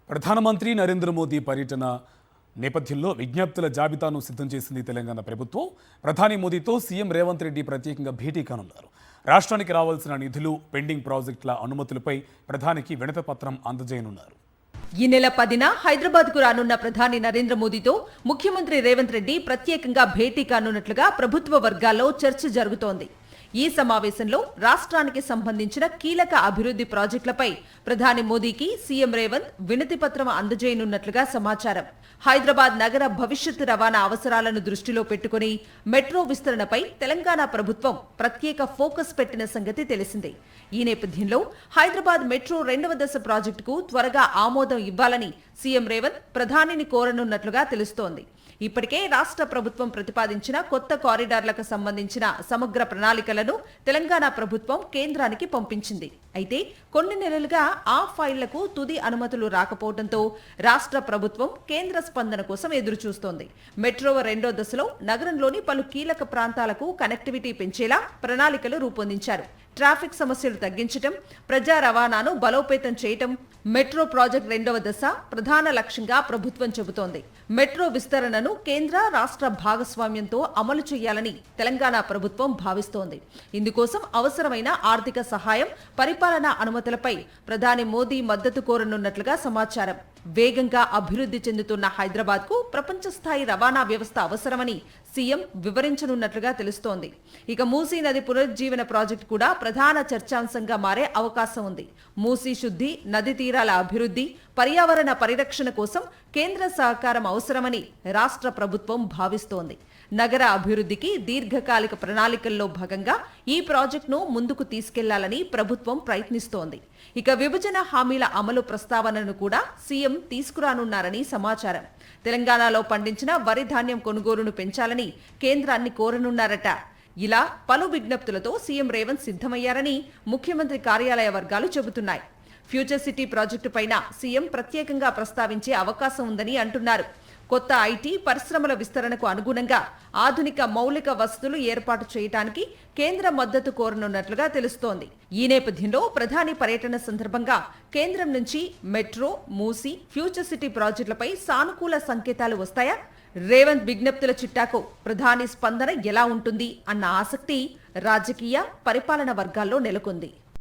ప్రధానమంత్రి నరేంద్ర మోదీ పర్యటన నేపథ్యంలో విజ్ఞప్తుల జాబితాను సిద్ధం చేసింది తెలంగాణ ప్రభుత్వం. ప్రధాని మోదీతో సీఎం రేవంత్ రెడ్డి ప్రత్యేకంగా భేటీ కానున్నారు. రాష్ట్రానికి రావాల్సిన నిధులు, పెండింగ్ ప్రాజెక్టుల అనుమతులపై ప్రధానికి వినతిపత్రం అందజేయనున్నారు. ఈ నెల 10న హైదరాబాద్కు రానున్న ప్రధాని నరేంద్ర మోదీతో ముఖ్యమంత్రి రేవంత్ రెడ్డి ప్రత్యేకంగా భేటీ కానున్నట్లుగా ప్రభుత్వ వర్గాల్లో చర్చ జరుగుతోంది. ఈ సమావేశంలో రాష్ట్రానికి సంబంధించిన కీలక అభివృద్ధి ప్రాజెక్టులపై ప్రధాని మోదీకి సీఎం రేవంత్ వినతిపత్రం అందజేయనున్నట్లుగా సమాచారం. హైదరాబాద్ నగర భవిష్యత్తు రవాణా అవసరాలను దృష్టిలో పెట్టుకుని మెట్రో విస్తరణపై తెలంగాణ ప్రభుత్వం ప్రత్యేక ఫోకస్ పెట్టిన సంగతి తెలిసిందే. ఈ నేపథ్యంలో హైదరాబాద్ మెట్రో 2వ దశ ప్రాజెక్టుకు త్వరగా ఆమోదం ఇవ్వాలని సీఎం రేవంత్ ప్రధానిని కోరనున్నట్లుగా తెలుస్తోంది. ఇప్పటికే రాష్ట్ర ప్రభుత్వం ప్రతిపాదించిన కొత్త కారిడార్లకు సంబంధించిన సమగ్ర ప్రణాళికలను తెలంగాణ ప్రభుత్వం కేంద్రానికి పంపించింది. అయితే కొన్ని నెలలుగా ఆ ఫైళ్లకు తుది అనుమతులు రాకపోవడంతో రాష్ట్ర ప్రభుత్వం కేంద్ర స్పందన కోసం ఎదురుచూస్తోంది. మెట్రో 2వ దశలో నగరంలోని పలు కీలక ప్రాంతాలకు కనెక్టివిటీ పెంచేలా ప్రణాళికలు రూపొందించారు. ట్రాఫిక్ సమస్యలు తగ్గించడం, ప్రజా రవాణాను బలోపేతం చేయటం మెట్రో ప్రాజెక్ట్ 2వ దశ ప్రధాన లక్ష్యంగా ప్రభుత్వం చెబుతోంది. మెట్రో విస్తరణను కేంద్ర, రాష్ట్ర భాగస్వామ్యంతో అమలు చేయాలని తెలంగాణ ప్రభుత్వం భావిస్తోంది. ఇందుకోసం అవసరమైన ఆర్థిక సహాయం, పరిపాలనా అనుమతులపై ప్రధాని మోదీ మద్దతు కోరనున్నట్లుగా సమాచారం. వేగంగా అభివృద్ధి చెందుతున్న హైదరాబాద్కు ప్రపంచ స్థాయి రవాణా వ్యవస్థ అవసరమని సీఎం వివరించనున్నట్లుగా తెలుస్తోంది. ఇక మూసీ నది పునరుజ్జీవన ప్రాజెక్టు కూడా ప్రధాన చర్చాంశంగా మారే అవకాశం ఉంది. మూసీ శుద్ధి, నది తీరాల అభివృద్ధి, పర్యావరణ పరిరక్షణ కోసం కేంద్ర సహకారం అవసరమని రాష్ట్ర ప్రభుత్వం భావిస్తోంది. నగర అభివృద్ధికి దీర్ఘకాలిక ప్రణాళికల్లో భాగంగా ఈ ప్రాజెక్టును ముందుకు తీసుకెళ్లాలని ప్రభుత్వం ప్రయత్నిస్తోంది. ఇక విభజన హామీల అమలు ప్రస్తావనను కూడా సీఎం తీసుకురానున్నారని సమాచారం. తెలంగాణలో పండించిన వరి ధాన్యం కొనుగోలును పెంచాలని కేంద్రాన్ని కోరనున్నారట. ఇలా పలు విజ్ఞప్తులతో సీఎం రేవంత్ సిద్ధమయ్యారని ముఖ్యమంత్రి కార్యాలయ వర్గాలు చెబుతున్నాయి. ఫ్యూచర్ సిటీ ప్రాజెక్టు పైన సీఎం ప్రత్యేకంగా ప్రస్తావించే అవకాశం ఉందని అంటున్నారు. కొత్త ఐటీ పరిశ్రమల విస్తరణకు అనుగుణంగా ఆధునిక మౌలిక వసతులు ఏర్పాటు చేయడానికి కేంద్ర మద్దతు కోరనున్నట్లుగా తెలుస్తోంది. ఈ నేపథ్యంలో ప్రధాని పర్యటన సందర్భంగా కేంద్రం నుంచి మెట్రో, మూసీ, ఫ్యూచర్ సిటీ ప్రాజెక్టులపై సానుకూల సంకేతాలు వస్తాయా? రేవంత్ విజ్ఞప్తుల చిట్టాకు ప్రధాని స్పందన ఎలా ఉంటుంది అన్న ఆసక్తి రాజకీయ, పరిపాలన వర్గాల్లో నెలకొంది.